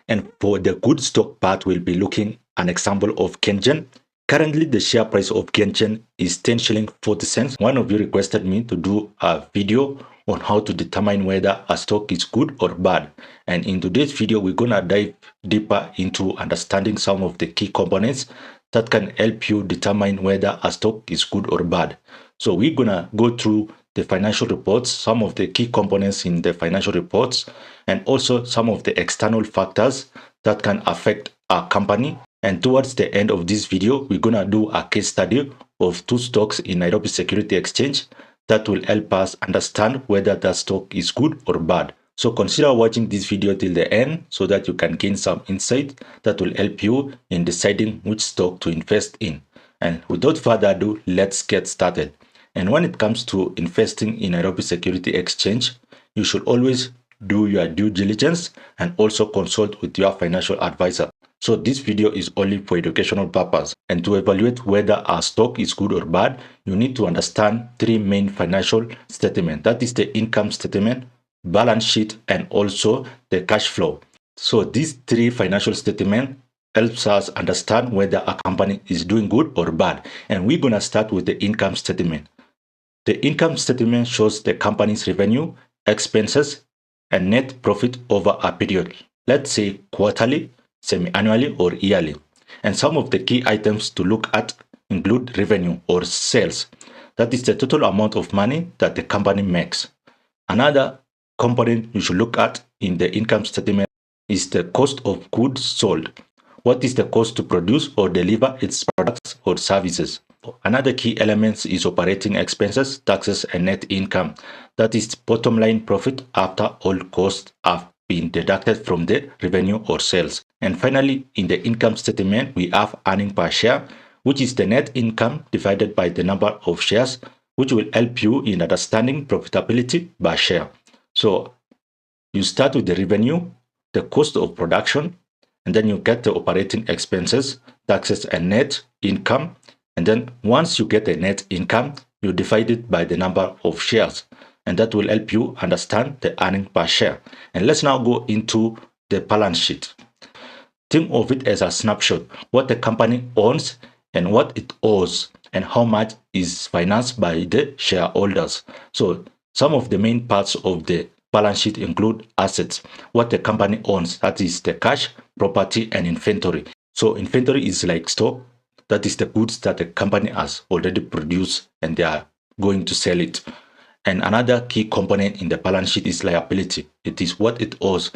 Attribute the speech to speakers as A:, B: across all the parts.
A: And for the good stock part, we'll be looking an example of KenGen. Currently, the share price of KenGen is 10 shilling 40 cents. One of you requested me to do a video on how to determine whether a stock is good or bad. And in today's video, we're gonna dive deeper into understanding some of the key components that can help you determine whether a stock is good or bad. So we're gonna go through the financial reports, some of the key components in the financial reports, and also some of the external factors that can affect our company. And towards the end of this video, we're gonna do a case study of two stocks in Nairobi Securities Exchange that will help us understand whether that stock is good or bad. So consider watching this video till the end so that you can gain some insight that will help you in deciding which stock to invest in. And without further ado, let's get started. And when it comes to investing in Nairobi Securities Exchange, you should always do your due diligence and also consult with your financial advisor. So this video is only for educational purpose. And to evaluate whether a stock is good or bad, you need to understand three main financial statements. That is the income statement, balance sheet, and also the cash flow. So these three financial statements helps us understand whether a company is doing good or bad. And we're going to start with the income statement. The income statement shows the company's revenue, expenses, and net profit over a period, let's say quarterly, semi-annually, or yearly. And some of the key items to look at include revenue or sales. That is the total amount of money that the company makes. Another component you should look at in the income statement is the cost of goods sold. What is the cost to produce or deliver its products or services? Another key element is operating expenses, taxes, and net income. That is bottom line profit after all costs have been deducted from the revenue or sales. And finally, in the income statement, we have earning per share, which is the net income divided by the number of shares, which will help you in understanding profitability by share. So you start with the revenue, the cost of production, and then you get the operating expenses, taxes, and net income. And then once you get the net income, you divide it by the number of shares. And that will help you understand the earning per share. And let's now go into the balance sheet. Think of it as a snapshot, what the company owns and what it owes, and how much is financed by the shareholders. So some of the main parts of the balance sheet include assets, what the company owns, that is the cash, property, and inventory. So inventory is like stock, that is the goods that the company has already produced and they are going to sell it. And another key component in the balance sheet is liability. It is what it owes.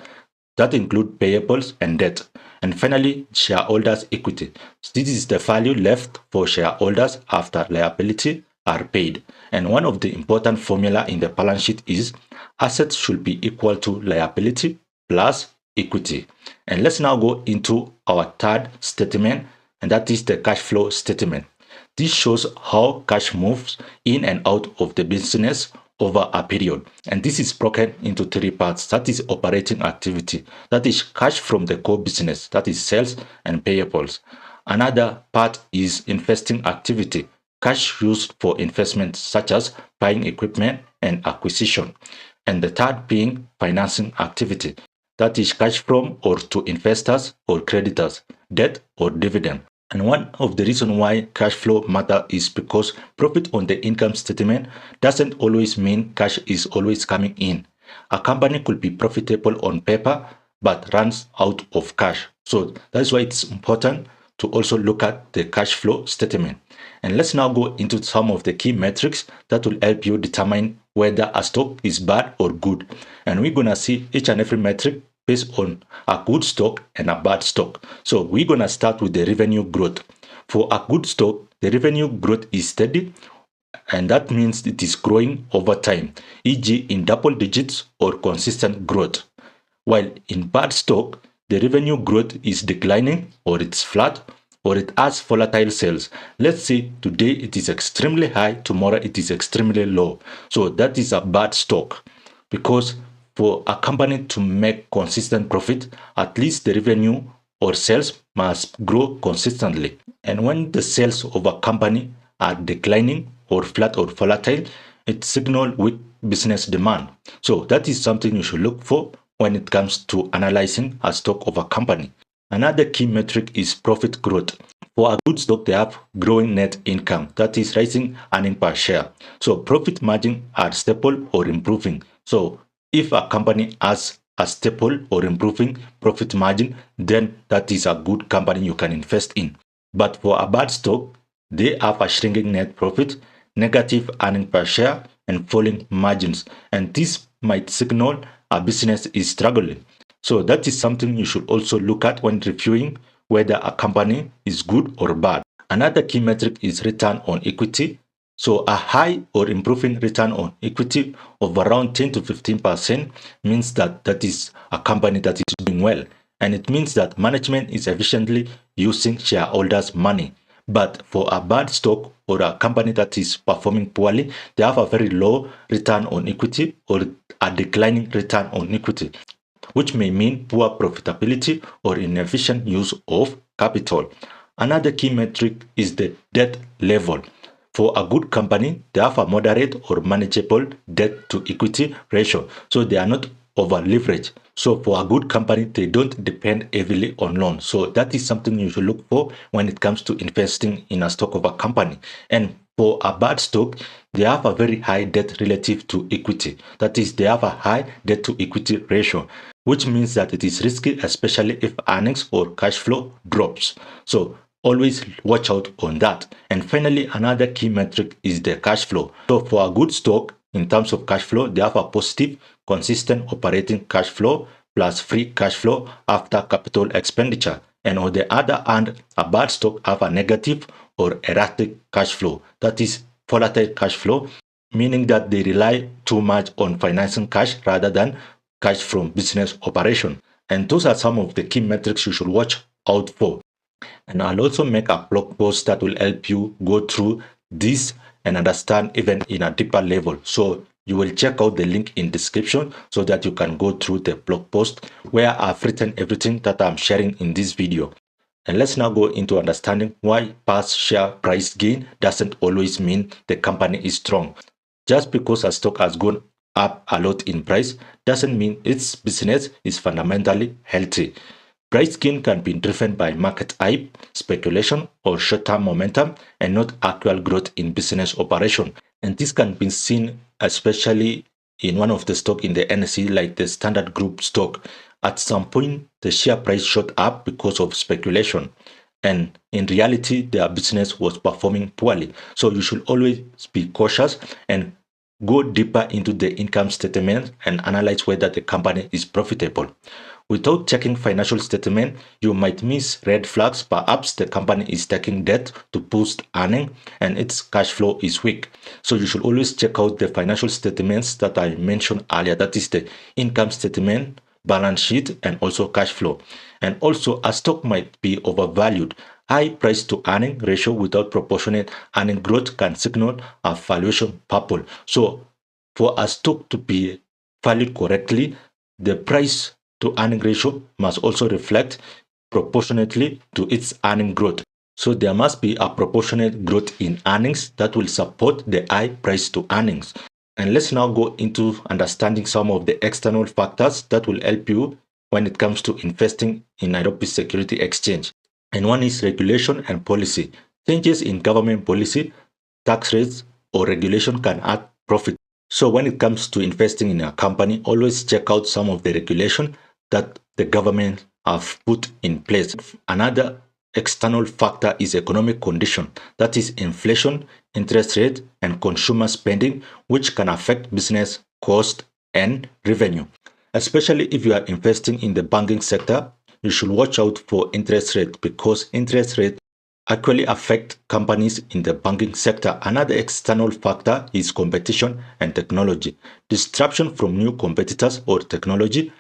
A: That includes payables and debt. And finally, shareholders' equity. This is the value left for shareholders after liability are paid. And one of the important formula in the balance sheet is assets should be equal to liability plus equity. And let's now go into our third statement, and that is the cash flow statement. This shows how cash moves in and out of the business over a period. And this is broken into three parts. That is operating activity. That is cash from the core business. That is sales and payables. Another part is investing activity. Cash used for investments such as buying equipment and acquisition. And the third being financing activity. That is cash from or to investors or creditors, debt or dividend. And one of the reasons why cash flow matter is because profit on the income statement doesn't always mean cash is always coming in. A company could be profitable on paper but runs out of cash. So that's why it's important to also look at the cash flow statement. And let's now go into some of the key metrics that will help you determine whether a stock is bad or good. And we're going to see each and every metric based on a good stock and a bad stock. So we're going to start with the revenue growth. For a good stock, the revenue growth is steady, and that means it is growing over time, e.g. in double digits or consistent growth. While in bad stock, the revenue growth is declining, or it's flat, or it has volatile sales. Let's say today it is extremely high, tomorrow it is extremely low. So that is a bad stock, because for a company to make consistent profit, at least the revenue or sales must grow consistently. And when the sales of a company are declining or flat or volatile, it signals weak business demand. So that is something you should look for when it comes to analyzing a stock of a company. Another key metric is profit growth. For a good stock, they have growing net income, that is rising earnings per share. So profit margin are stable or improving. So if a company has a stable or improving profit margin, then that is a good company you can invest in. But for a bad stock, they have a shrinking net profit, negative earnings per share, and falling margins. And this might signal a business is struggling. So that is something you should also look at when reviewing whether a company is good or bad. Another key metric is return on equity. So a high or improving return on equity of around 10 to 15% means that that is a company that is doing well. And it means that management is efficiently using shareholders' money. But for a bad stock or a company that is performing poorly, they have a very low return on equity or a declining return on equity, which may mean poor profitability or inefficient use of capital. Another key metric is the debt level. For a good company, they have a moderate or manageable debt to equity ratio, so they are not over leveraged. So for a good company, they don't depend heavily on loans. So that is something you should look for when it comes to investing in a stock of a company. And for a bad stock, they have a very high debt relative to equity. That is, they have a high debt to equity ratio, which means that it is risky, especially if earnings or cash flow drops. So always watch out on that. And finally, another key metric is the cash flow. So for a good stock, in terms of cash flow, they have a positive, consistent operating cash flow plus free cash flow after capital expenditure. And on the other hand, a bad stock have a negative or erratic cash flow. That is volatile cash flow, meaning that they rely too much on financing cash rather than cash from business operation. And those are some of the key metrics you should watch out for. And I'll also make a blog post that will help you go through this and understand even in a deeper level. So you will check out the link in description so that you can go through the blog post where I've written everything that I'm sharing in this video. And let's now go into understanding why past share price gain doesn't always mean the company is strong. Just because a stock has gone up a lot in price doesn't mean its business is fundamentally healthy. Price gain can be driven by market hype, speculation, or short-term momentum, and not actual growth in business operation. And this can be seen especially in one of the stock in the NSE, like the Standard Group stock. At some point, the share price shot up because of speculation. And in reality, their business was performing poorly. So you should always be cautious and go deeper into the income statement and analyze whether the company is profitable. Without checking financial statement, you might miss red flags. Perhaps the company is taking debt to boost earning and its cash flow is weak. So you should always check out the financial statements that I mentioned earlier. That is the income statement, balance sheet, and also cash flow. And also, a stock might be overvalued. High price to earning ratio without proportionate earning growth can signal a valuation bubble. So for a stock to be valued correctly, the price to earning ratio must also reflect proportionately to its earning growth. So there must be a proportionate growth in earnings that will support the high price to earnings. And let's now go into understanding some of the external factors that will help you when it comes to investing in Nairobi Securities Exchange. And one is regulation and policy. Changes in government policy, tax rates, or regulation can add profit. So when it comes to investing in a company, always check out some of the regulation that the government have put in place. Another external factor is economic condition, that is inflation, interest rate, and consumer spending, which can affect business cost and revenue. Especially if you are investing in the banking sector, you should watch out for interest rate because interest rate actually affect companies in the banking sector. Another external factor is competition and technology. Disruption from new competitors or technology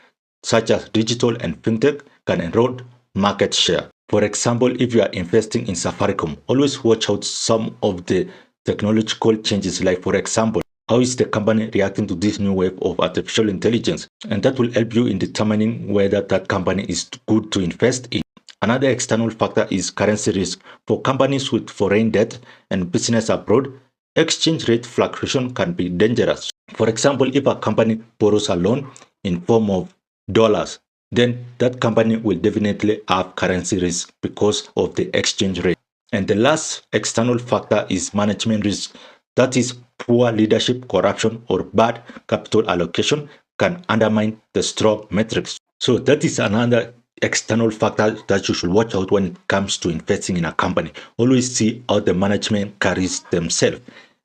A: such as digital and fintech can erode market share. For example, if you are investing in Safaricom, always watch out some of the technological changes, like for example, how is the company reacting to this new wave of artificial intelligence? And that will help you in determining whether that company is good to invest in. Another external factor is currency risk. For companies with foreign debt and business abroad, exchange rate fluctuation can be dangerous. For example, if a company borrows a loan in form of dollars, then that company will definitely have currency risk because of the exchange rate. And the last external factor is management risk. That is poor leadership, corruption, or bad capital allocation can undermine the strong metrics. So that is another external factor that you should watch out when it comes to investing in a company. Always see how the management carries themselves.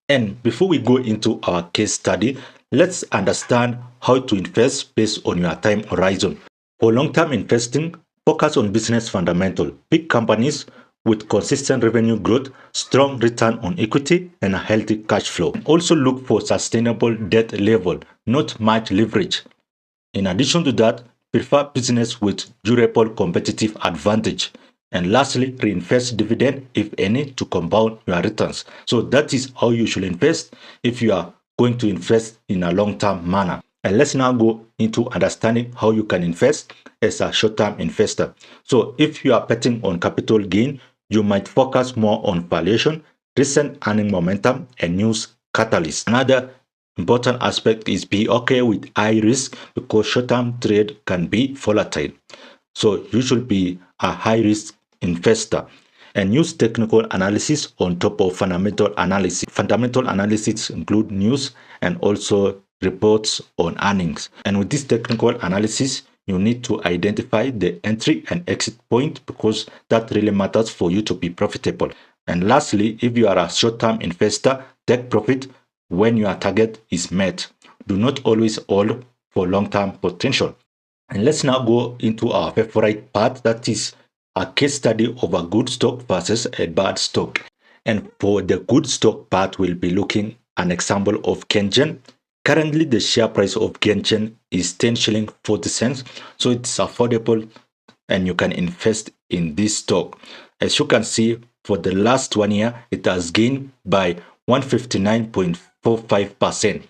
A: And before we go into our case study, let's understand how to invest based on your time horizon. For long-term investing, focus on business fundamentals, big companies with consistent revenue growth, strong return on equity, and a healthy cash flow. Also look for sustainable debt level, not much leverage. In addition to that, prefer business with durable competitive advantage. And lastly, reinvest dividend, if any, to compound your returns. So that is how you should invest if you are going to invest in a long-term manner. And let's now go into understanding how you can invest as a short-term investor. So if you are betting on capital gain, you might focus more on valuation, recent earning momentum, and news catalyst. Another important aspect is be okay with high risk because short-term trade can be volatile. So you should be a high-risk investor and use technical analysis on top of fundamental analysis. Fundamental analysis include news and also reports on earnings. And with this technical analysis, you need to identify the entry and exit point because that really matters for you to be profitable. And lastly, if you are a short-term investor, take profit when your target is met. Do not always hold for long-term potential. And let's now go into our favorite part, that is a case study of a good stock versus a bad stock. And for the good stock part, we'll be looking an example of KenGen. Currently, the share price of KenGen is 10 shilling 40 cents, so it's affordable and you can invest in this stock. As you can see, for the last 1 year, it has gained by 159.45%.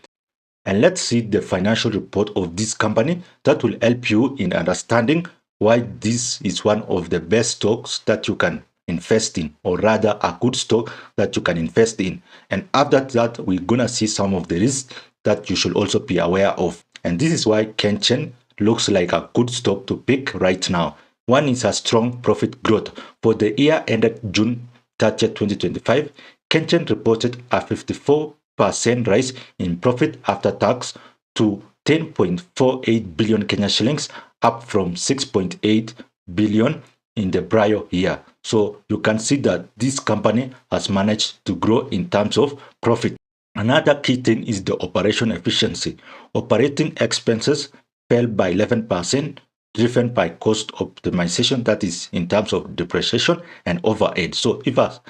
A: And let's see the financial report of this company that will help you in understanding why this is one of the best stocks that you can invest in, or rather a good stock that you can invest in. And after that, we're gonna see some of the risks that you should also be aware of. And this is why KenGen looks like a good stock to pick right now. One is a strong profit growth. For the year ended June 30th, 2025, KenGen reported a 54% rise in profit after tax to 10.48 billion Kenya shillings, up from 6.8 billion in the prior year. So you can see that this company has managed to grow in terms of profit. Another key thing is the operation efficiency. Operating expenses fell by 11%, driven by cost optimization, that is in terms of depreciation and overhead. So if a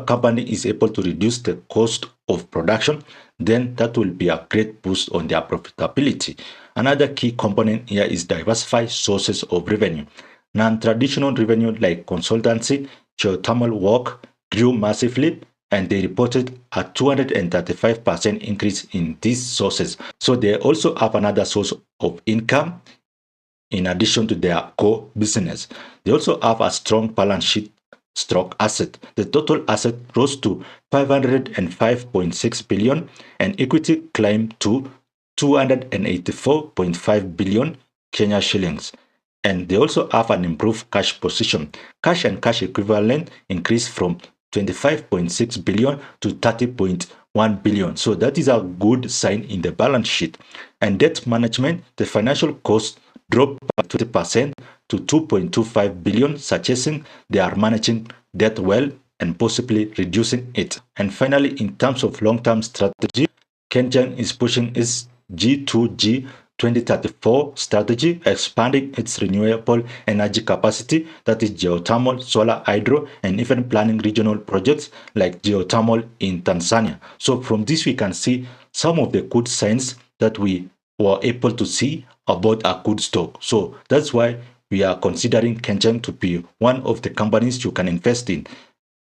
A: company is able to reduce the cost of production, then that will be a great boost on their profitability. Another key component here is diversified sources of revenue. Non-traditional revenue like consultancy, geothermal work grew massively, and they reported a 235% increase in these sources. So they also have another source of income in addition to their core business. They also have a strong balance sheet stock asset. The total asset rose to 505.6 billion and equity climbed to 284.5 billion Kenya shillings. And they also have an improved cash position. Cash and cash equivalent increased from 25.6 billion to 30.1 billion. So that is a good sign in the balance sheet. And debt management, the financial cost dropped by 20% to 2.25 billion, suggesting they are managing debt well and possibly reducing it. And finally, in terms of long-term strategy, KenGen is pushing its G2G 2034 strategy, expanding its renewable energy capacity, that is geothermal, solar, hydro, and even planning regional projects like geothermal in Tanzania. So from this, we can see some of the good signs that we were able to see about a good stock. So that's why we are considering KenGen to be one of the companies you can invest in.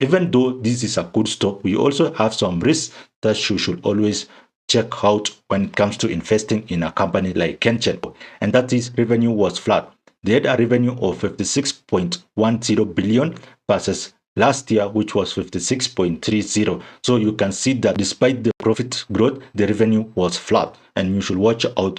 A: Even though this is a good stock, we also have some risks that you should always check out when it comes to investing in a company like KenGen. And that is revenue was flat. They had a revenue of 56.10 billion versus last year, which was 56.30. So you can see that despite the profit growth, the revenue was flat, and you should watch out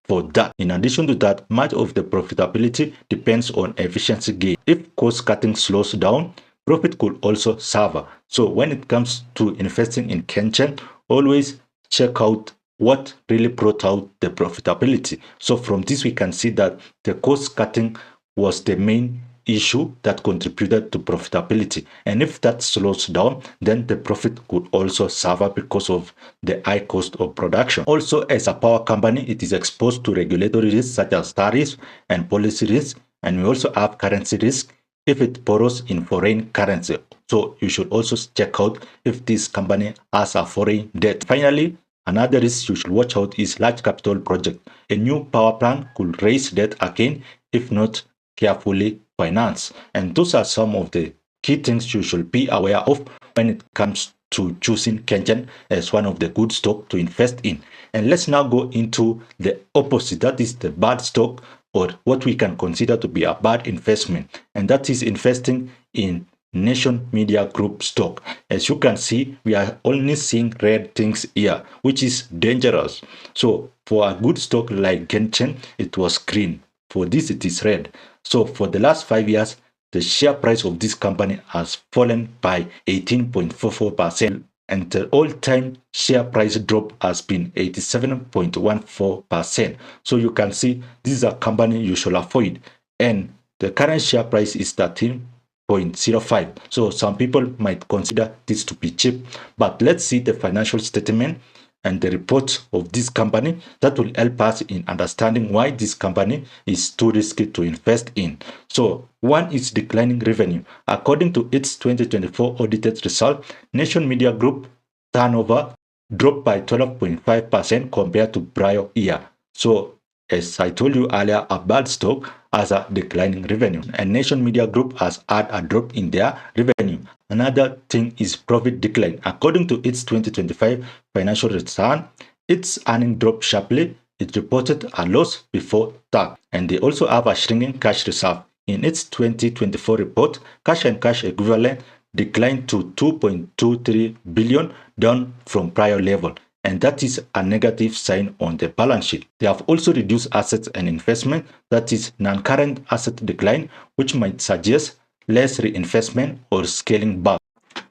A: for that. In addition to that, much of the profitability depends on efficiency gain. If cost cutting slows down, profit could also suffer. So when it comes to investing in KenGen, always check out what really brought out the profitability. So from this, we can see that the cost cutting was the main issue that contributed to profitability. And if that slows down, then the profit could also suffer because of the high cost of production. Also, as a power company, it is exposed to regulatory risks such as tariffs and policy risks. And we also have currency risk if it borrows in foreign currency. So you should also check out if this company has a foreign debt. Finally, another risk you should watch out is large capital project. A new power plant could raise debt again if not carefully financed. And those are some of the key things you should be aware of when it comes to choosing KenGen as one of the good stock to invest in. And let's now go into the opposite, that is the bad stock, or what we can consider to be a bad investment, and that is investing in Nation Media Group stock. As you can see, we are only seeing red things here, which is dangerous. So for a good stock like KenGen, it was green. For this, it is red. So for the last 5 years, the share price of this company has fallen by 18.44%, and the all-time share price drop has been 87.14%. So you can see this is a company you should avoid, and the current share price is 13.05. So some people might consider this to be cheap, but let's see the financial statement and the report of this company. That will help us in understanding why this company is too risky to invest in. So one is declining revenue. According to its 2024 audited result, Nation Media Group turnover dropped by 12.5% compared to prior year. So as I told you earlier, a bad stock has a declining revenue, and Nation Media Group has had a drop in their revenue. Another thing is profit decline. According to its 2025 financial return, its earnings dropped sharply. It reported a loss before tax, and they also have a shrinking cash reserve. In its 2024 report, cash and cash equivalent declined to 2.23 billion, down from prior level, and that is a negative sign on the balance sheet. They have also reduced assets and investment, that is non-current asset decline, which might suggest less reinvestment or scaling back.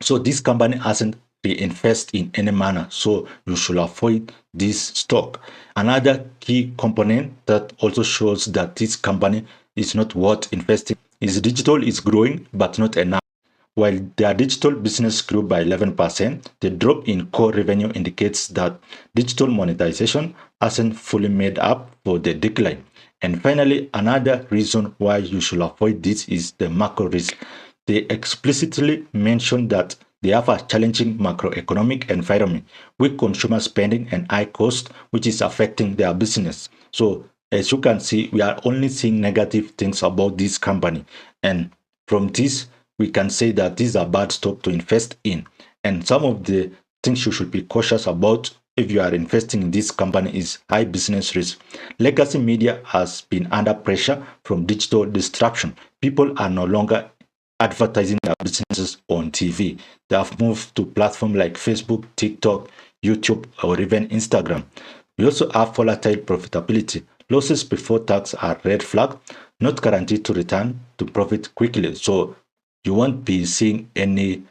A: So this company hasn't reinvest in any manner, so you should avoid this stock. Another key component that also shows that this company is not worth investing is digital is growing but not enough. While their digital business grew by 11%, the drop in core revenue indicates that digital monetization hasn't fully made up for the decline. And finally, another reason why you should avoid this is the macro risk. They explicitly mention that they have a challenging macroeconomic environment, weak consumer spending and high cost, which is affecting their business. So as you can see, we are only seeing negative things about this company. And from this, we can say that this is a bad stock to invest in. And some of the things you should be cautious about if you are investing in this company is high business risk. Legacy media has been under pressure from digital disruption. People are no longer advertising their businesses on TV. They have moved to platforms like Facebook, TikTok, YouTube, or even Instagram. We also have volatile profitability. Losses before tax are red flag, not guaranteed to return to profit quickly. So you won't be seeing any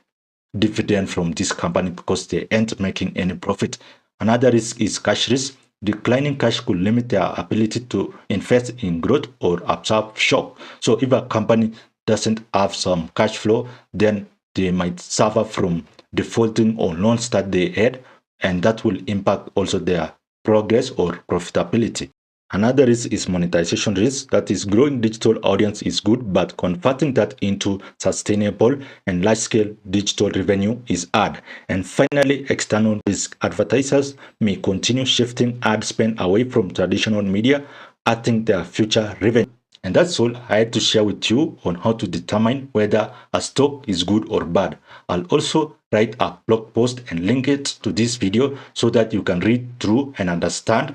A: dividend from this company because they aren't making any profit. Another risk is cash risk. Declining cash could limit their ability to invest in growth or absorb shock. So if a company doesn't have some cash flow, then they might suffer from defaulting on loans that they had, and that will impact also their progress or profitability. Another risk is monetization risk. That is, growing digital audience is good, but converting that into sustainable and large-scale digital revenue is hard. And finally, external risk. Advertisers may continue shifting ad spend away from traditional media, hurting their future revenue. And that's all I had to share with you on how to determine whether a stock is good or bad. I'll also write a blog post and link it to this video so that you can read through and understand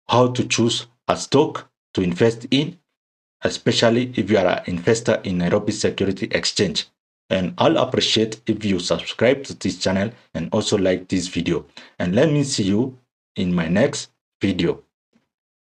A: how to choose a stock to invest in, especially if you are an investor in Nairobi Securities Exchange. And I'll appreciate if you subscribe to this channel and also like this video. And let me see you in my next video.